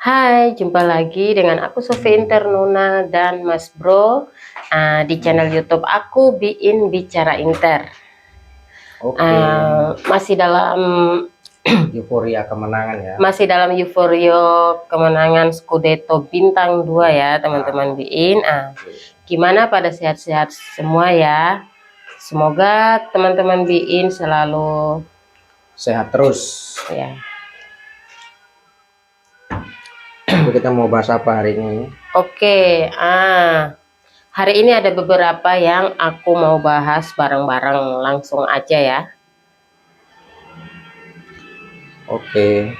Hai, jumpa lagi dengan aku Sofi Internuna dan Mas Bro di channel YouTube aku Biin Bicara Inter. Oke, Masih dalam euforia kemenangan ya. masih dalam euforia kemenangan Scudetto bintang 2 ya teman-teman Biin. Gimana pada sehat-sehat semua ya? Semoga teman-teman Biin selalu Sehat terus. ya. Jadi kita mau bahas apa hari ini? Oke, hari ini ada beberapa yang aku mau bahas bareng-bareng, langsung aja ya. Oke.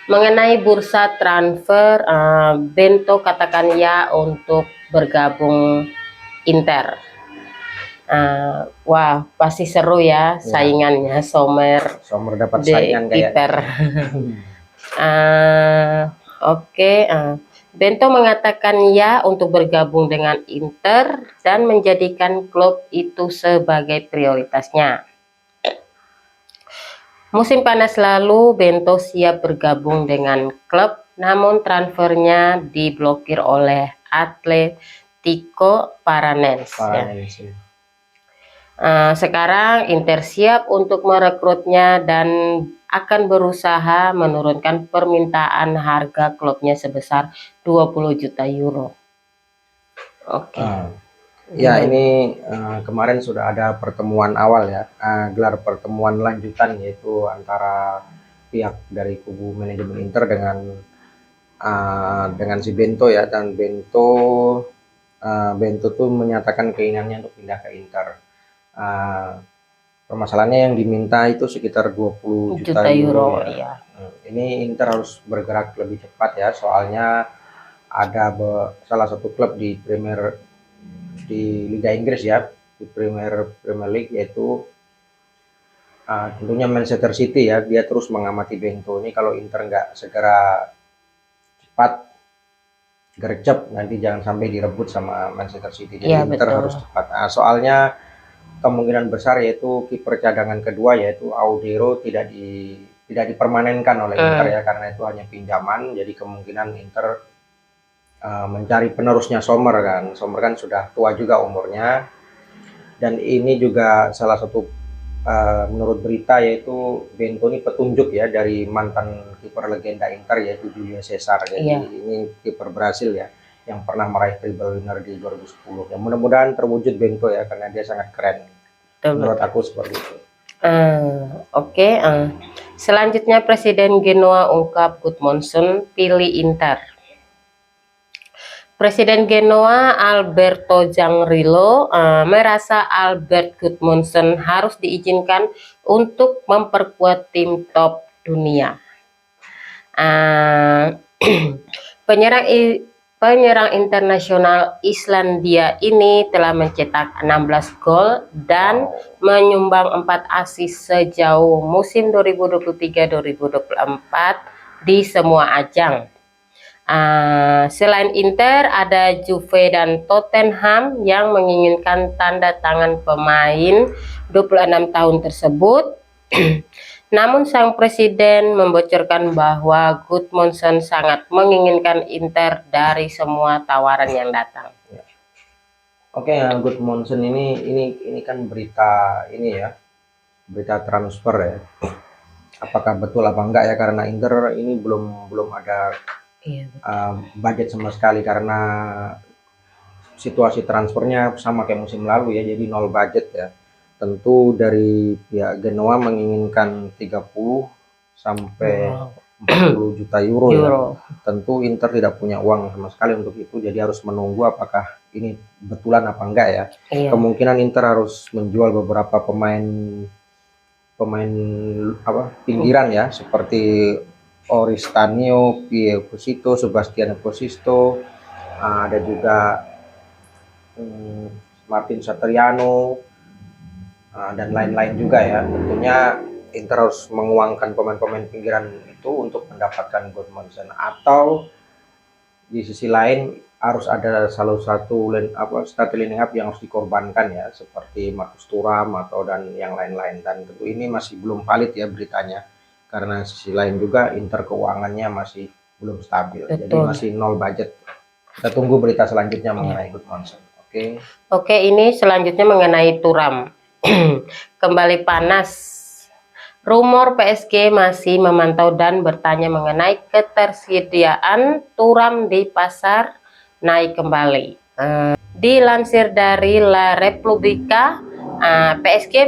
Mengenai bursa transfer, Bento katakan ya untuk bergabung Inter. Wah, pasti seru ya saingannya Sommer dapat de saingan kayak Inter. Oke, Bento mengatakan ya untuk bergabung dengan Inter dan menjadikan klub itu sebagai prioritasnya. Musim panas lalu, Bento siap bergabung dengan klub, namun transfernya diblokir oleh Atletico Paranaense. Sekarang Inter siap untuk merekrutnya dan akan berusaha menurunkan permintaan harga klubnya sebesar 20 juta euro. Oke. Ya, ini kemarin sudah ada pertemuan awal ya, gelar pertemuan lanjutan yaitu antara pihak dari kubu manajemen Inter dengan si Bento ya, dan Bento tuh menyatakan keinginannya untuk pindah ke Inter. Permasalahannya yang diminta itu sekitar 20 juta euro ya. Ini Inter harus bergerak lebih cepat ya, soalnya ada salah satu klub di Liga Inggris ya, di Premier League, yaitu tentunya Manchester City ya. Dia terus mengamati Bento ini, kalau Inter nggak segera cepat gercep nanti jangan sampai direbut sama Manchester City. Jadi ya, Inter harus cepat. Soalnya kemungkinan besar yaitu kiper cadangan kedua yaitu Audero tidak dipermanenkan oleh Inter ya, karena itu hanya pinjaman. Jadi kemungkinan Inter mencari penerusnya Sommer kan. Sommer kan sudah tua juga umurnya, dan ini juga salah satu menurut berita yaitu Bento ini petunjuk ya dari mantan kiper legenda Inter yaitu Julio Cesar. Jadi ini kiper Brasil ya yang pernah meraih treble winner di 2010. Ya, mudah-mudahan terwujud Bento ya, karena dia sangat keren. Menurut aku seperti itu. Oke. Selanjutnya Presiden Genoa ungkap Gudmundsson pilih Inter. Presiden Genoa Alberto Giangrilo merasa Albert Gudmundsson harus diizinkan untuk memperkuat tim top dunia. Penyerang internasional Islandia ini telah mencetak 16 gol dan menyumbang 4 assist sejauh musim 2023-2024 di semua ajang. Selain Inter, ada Juve dan Tottenham yang menginginkan tanda tangan pemain 26 tahun tersebut. Namun sang presiden membocorkan bahwa Gudmundsson sangat menginginkan Inter dari semua tawaran yang datang. Oke, Gudmundsson ini kan berita transfer ya. Apakah betul apa enggak ya, karena Inter ini belum ada budget sama sekali, karena situasi transfernya sama kayak musim lalu ya, jadi nol budget ya. Tentu dari pihak Genoa menginginkan 30 sampai 40 juta euro ya. Tentu Inter tidak punya uang sama sekali untuk itu, jadi harus menunggu apakah ini betulan apa enggak ya. Kemungkinan Inter harus menjual beberapa pemain pinggiran ya, seperti Oristanio, Piero Posito, Sebastian Posito, ada juga Martin Satriano, dan lain-lain juga ya. Tentunya Inter harus menguangkan pemain-pemain pinggiran itu untuk mendapatkan Gudmundsson, atau di sisi lain harus ada salah satu starting line up yang harus dikorbankan ya, seperti Marcus Thuram dan yang lain-lain. Dan tentu ini masih belum valid ya beritanya, karena sisi lain juga Inter keuangannya masih belum stabil. Jadi Betul. masih nol budget. Kita tunggu berita selanjutnya mengenai Gudmundsson. Oke. Oke, ini selanjutnya mengenai Thuram. Kembali panas. Rumor PSG masih memantau dan bertanya mengenai ketersediaan Thuram di pasar naik kembali. Dilansir dari La Repubblica, PSG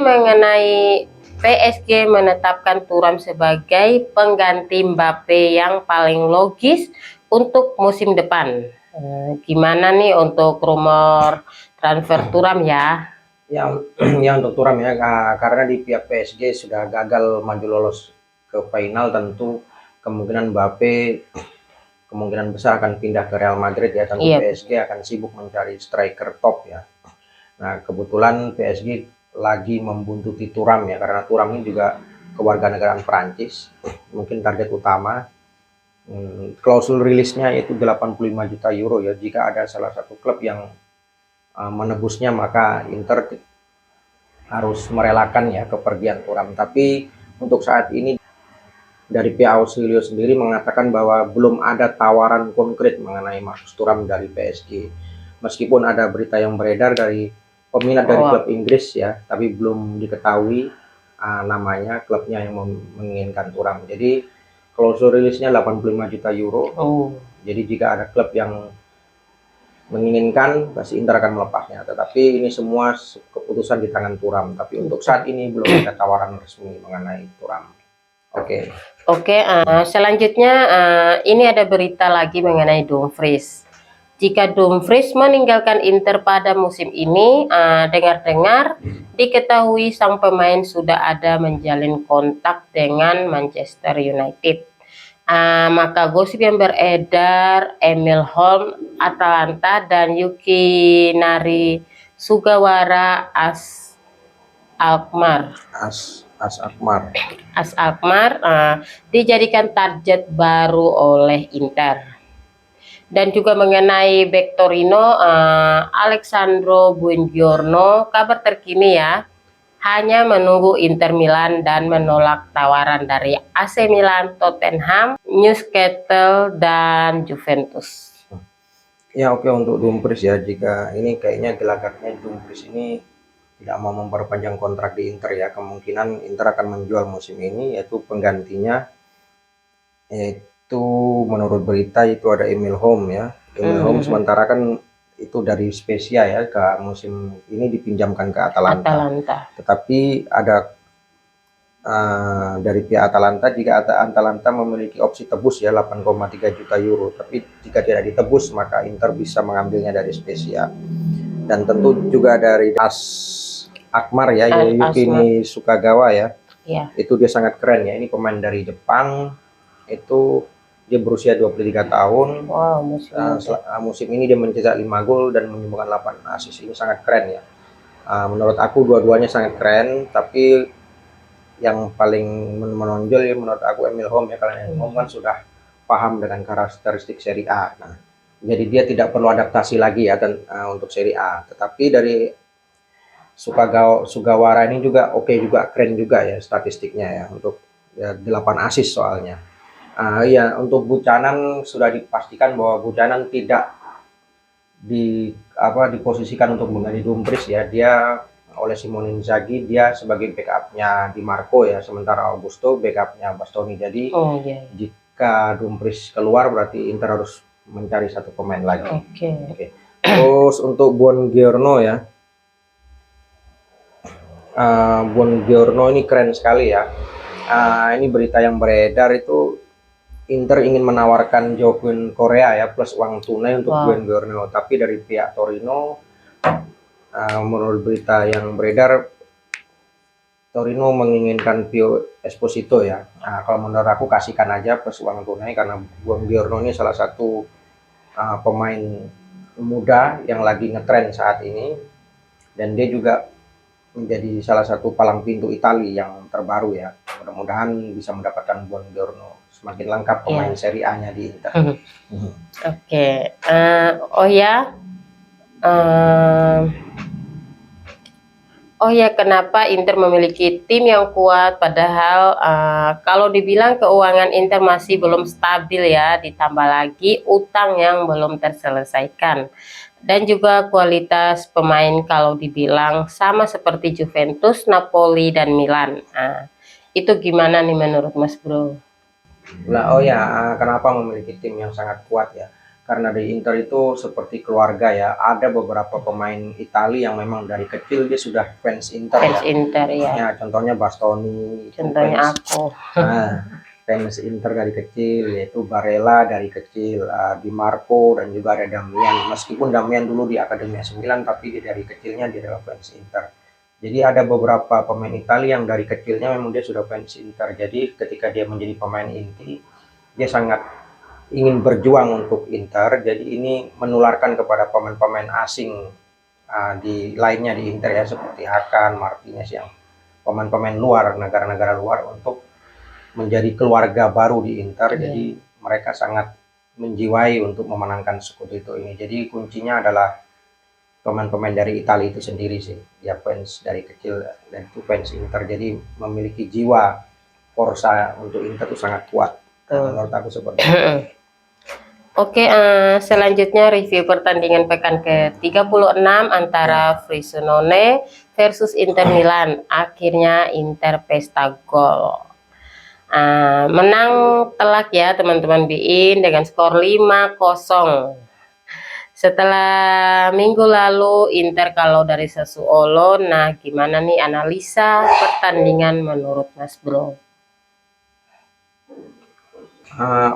menetapkan Thuram sebagai pengganti Mbappe yang paling logis untuk musim depan. Gimana nih untuk rumor transfer Thuram ya? Ya untuk Thuram ya, karena di pihak PSG sudah gagal maju lolos ke final, tentu kemungkinan Mbappe kemungkinan besar akan pindah ke Real Madrid ya. Tentu PSG akan sibuk mencari striker top ya. Nah kebetulan PSG lagi membuntuti Thuram ya, karena Thuram ini juga kewarganegaraan Prancis, mungkin target utama. Klausul rilisnya itu 85 juta euro ya. Jika ada salah satu klub yang menebusnya, maka Inter harus merelakan ya kepergian Thuram. Tapi untuk saat ini dari pihak Ausilio sendiri mengatakan bahwa belum ada tawaran konkret mengenai Marcus Thuram dari PSG. Meskipun ada berita yang beredar dari peminat dari klub Inggris ya, tapi belum diketahui namanya klubnya yang menginginkan Thuram. Jadi klausul rilisnya 85 juta euro. Jadi jika ada klub yang menginginkan, pasti Inter akan melepasnya. Tetapi ini semua keputusan di tangan Thuram. Tapi untuk saat ini belum ada tawaran resmi mengenai Thuram. Oke. Selanjutnya ini ada berita lagi mengenai Dumfries. Jika Dumfries meninggalkan Inter pada musim ini, dengar-dengar diketahui sang pemain sudah ada menjalin kontak dengan Manchester United. Maka gosip yang beredar, Emil Holm Atalanta dan Yukinari Sugawara AS Alkmaar dijadikan target baru oleh Inter. Dan juga mengenai bek Torino, Alessandro Buongiorno, kabar terkini ya, hanya menunggu Inter Milan dan menolak tawaran dari AC Milan, Tottenham, Newcastle, dan Juventus. Ya oke, untuk Dumfries ya, jika ini kayaknya gelagatnya Dumfries ini tidak mau memperpanjang kontrak di Inter ya, kemungkinan Inter akan menjual musim ini, yaitu penggantinya yaitu menurut berita itu ada Emil Holm ya. Emil Holm sementara kan itu dari Spezia ya, ke musim ini dipinjamkan ke Atalanta. Tetapi ada dari pihak Atalanta, jika Atalanta memiliki opsi tebus ya 8,3 juta euro, tapi jika tidak ditebus maka Inter bisa mengambilnya dari Spezia. Dan tentu juga dari AS Alkmaar ya, Yukini Sukagawa ya. Itu dia sangat keren ya, ini pemain dari Jepang, itu dia berusia 23 tahun. Musim ini dia mencetak 5 gol dan menyumbangkan 8 assist. Ini sangat keren ya. Menurut aku dua-duanya sangat keren, tapi yang paling menonjol ya menurut aku Emil Holm ya, karena Emil Holm kan sudah paham dengan karakteristik Serie A. Jadi dia tidak perlu adaptasi lagi ya untuk Serie A. Tetapi dari Sugawara ini juga oke juga, keren juga ya statistiknya ya, untuk 8 assist soalnya. Ya untuk Buchanan sudah dipastikan bahwa Buchanan tidak diposisikan untuk mengganti Dumfries ya. Dia oleh Simone Inzaghi dia sebagai backupnya Di Marco ya, sementara Augusto backupnya Bastoni. Jadi jika Dumfries keluar berarti Inter harus mencari satu pemain lagi. Terus untuk Buongiorno ya, Buongiorno ini keren sekali ya. Ini berita yang beredar itu Inter ingin menawarkan Joaquin Korea ya plus uang tunai untuk Buongiorno, tapi dari pihak Torino, menurut berita yang beredar, Torino menginginkan Pio Esposito ya. Kalau menurut aku kasihkan aja plus uang tunai, karena Buongiorno ini salah satu pemain muda yang lagi ngetren saat ini, dan dia juga menjadi salah satu palang pintu Italia yang terbaru ya. Mudah-mudahan bisa mendapatkan Buongiorno, semakin lengkap pemain Serie A-nya di Inter. Oh ya, kenapa Inter memiliki tim yang kuat padahal kalau dibilang keuangan Inter masih belum stabil ya, ditambah lagi utang yang belum terselesaikan. Dan juga kualitas pemain kalau dibilang sama seperti Juventus, Napoli, dan Milan. Nah, itu gimana nih menurut Mas Bro? Nah, oh ya, kenapa memiliki tim yang sangat kuat ya? Karena di Inter itu seperti keluarga ya. Ada beberapa pemain Italia yang memang dari kecil dia sudah fans Inter Fans ya. Inter ya, Ya, contohnya Bastoni itu contohnya fans. aku. Fans Inter dari kecil, yaitu Barella dari kecil, Di Marco dan juga ada Damian. Meskipun Damian dulu di Akademi 9, tapi dia dari kecilnya dia adalah fans Inter. Jadi ada beberapa pemain Italia yang dari kecilnya memang dia sudah fans Inter. Jadi ketika dia menjadi pemain inti, dia sangat ingin berjuang untuk Inter. Jadi ini menularkan kepada pemain-pemain asing di lainnya di Inter ya, seperti Hakan, Martinez, yang pemain-pemain luar, negara-negara luar, untuk menjadi keluarga baru di Inter. Jadi mereka sangat menjiwai untuk memenangkan Scudetto ini. Jadi kuncinya adalah pemain-pemain dari Italia itu sendiri sih. Dia fans dari kecil dan itu fans Inter. Jadi memiliki jiwa Forza untuk Inter itu sangat kuat. Menurut aku seperti itu. Oke, selanjutnya review pertandingan pekan ke-36 antara Frosinone versus Inter Milan. Akhirnya Inter pesta gol. Menang telak ya teman-teman BIN dengan skor 5-0. Setelah minggu lalu Inter kalau dari Sassuolo, nah gimana nih analisa pertandingan menurut Mas Bro?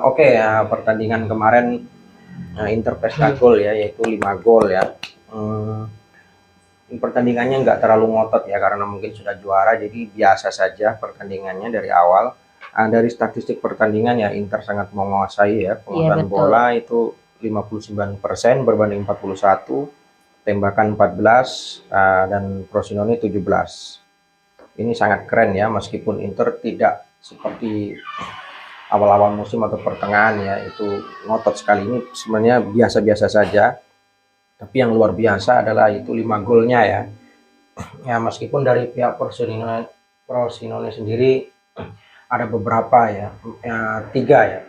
Oke ya, pertandingan kemarin Inter pesta gol ya, yaitu 5 gol ya. Pertandingannya nggak terlalu ngotot ya, karena mungkin sudah juara, jadi biasa saja pertandingannya dari awal. Dari statistik pertandingan ya, Inter sangat menguasai ya, penguasaan bola itu 59% berbanding 41, tembakan 14, dan Frosinone 17. Ini sangat keren ya, meskipun Inter tidak seperti awal-awal musim atau pertengahan ya, itu ngotot sekali. Ini sebenarnya biasa-biasa saja, tapi yang luar biasa adalah itu 5 golnya ya. Ya, meskipun dari pihak Frosinone sendiri ada beberapa ya, 3 ya,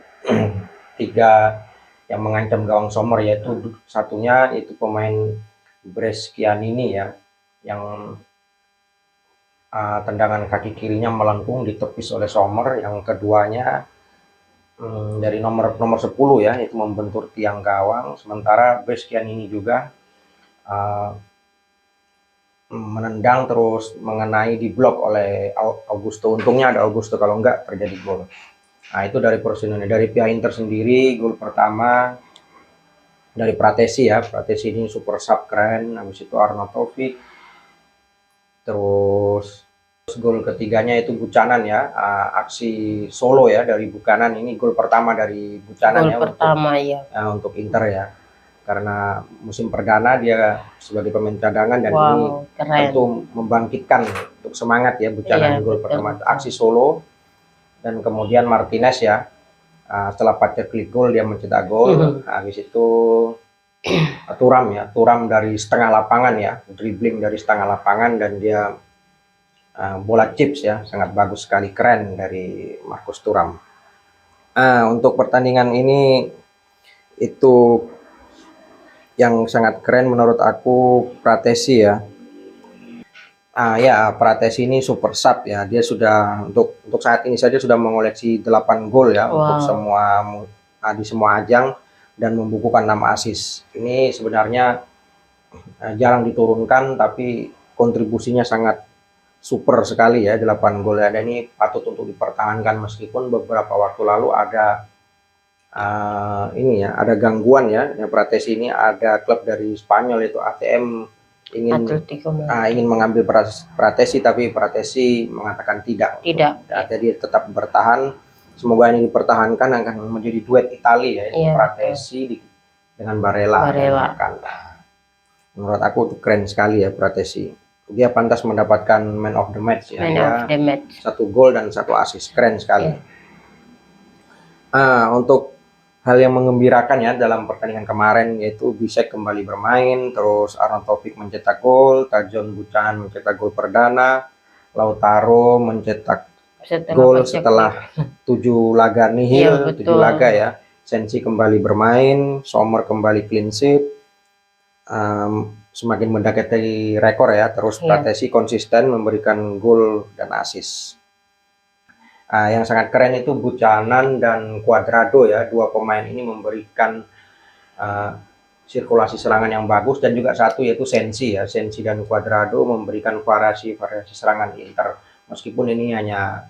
3 yang mengancam gawang Sommer, yaitu satunya itu pemain Brescianini ya, yang tendangan kaki kirinya melengkung ditepis oleh Sommer. Yang keduanya dari nomor 10 ya, itu membentur tiang gawang. Sementara Brescianini juga menendang terus mengenai di blok oleh Augusto. Untungnya ada Augusto, kalau enggak terjadi gol. Nah, itu dari Frosinone. Dari pihak Inter sendiri, gol pertama dari Pratesi ya. Pratesi ini super sub keren. Habis itu Arnautovic. Terus gol ketiganya itu Buchanan ya, aksi solo ya dari Buchanan. Ini gol pertama dari Buchanan ya, untuk Inter ya. Karena musim perdana dia sebagai pemain cadangan, dan ini tentu membangkitkan untuk semangat ya Buchanan. Gol pertama aksi solo. Dan kemudian Martinez ya, setelah Patrick gol dia mencetak gol. Habis itu Thuram dari setengah lapangan ya, dribbling dari setengah lapangan, dan dia bola chips ya, sangat bagus sekali, keren dari Marcus Thuram. Untuk pertandingan ini itu yang sangat keren menurut aku Pratesi ya. Ya, Pratesi ini super sub ya. Dia sudah untuk saat ini saja sudah mengoleksi 8 gol ya, untuk di semua ajang, dan membukukan 6 assist. Ini sebenarnya jarang diturunkan, tapi kontribusinya sangat super sekali ya, 8 gol ya. Dan ini patut untuk dipertahankan, meskipun beberapa waktu lalu ada ada gangguan ya. Pratesi ini ada klub dari Spanyol yaitu ATM ingin mengambil Pratesi, tapi Pratesi mengatakan tidak. Jadi tetap bertahan. Semoga ini dipertahankan, akan menjadi duet Italia ya, Pratesi dengan Barella. Menurut aku itu keren sekali ya Pratesi. Dia pantas mendapatkan man of the match ya. Satu gol dan 1 assist, keren sekali. Untuk hal yang mengembirakan ya dalam pertandingan kemarin, yaitu Bisek kembali bermain, terus Arnaud Taufik mencetak gol, Tajon Buchan mencetak gol perdana, Lautaro mencetak gol setelah 7 laga nihil, 7 laga ya. Sensi kembali bermain, Sommer kembali clean sheet, semakin mendekati rekor ya. Terus Pratesi konsisten memberikan gol dan assist. Yang sangat keren itu Buchanan dan Cuadrado ya, dua pemain ini memberikan sirkulasi serangan yang bagus, dan juga satu yaitu Sensi ya, Sensi dan Cuadrado memberikan variasi serangan Inter, meskipun ini hanya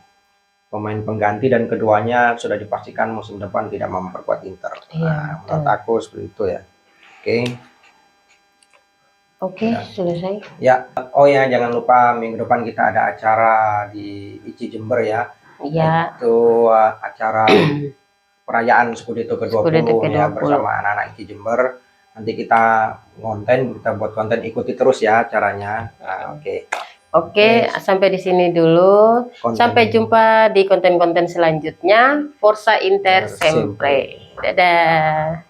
pemain pengganti dan keduanya sudah dipastikan musim depan tidak memperkuat Inter. Menurut aku seperti itu ya. Oke, selesai. Ya, oh ya, jangan lupa minggu depan kita ada acara di ICI Jember ya. Itu acara perayaan Scudetto ke-20 ya, bersama anak-anak ICI Jember. Nanti kita buat konten, ikuti terus ya acaranya. Oke, sampai di sini dulu. Sampai jumpa di konten-konten selanjutnya. Forza Inter sempre. Dadah.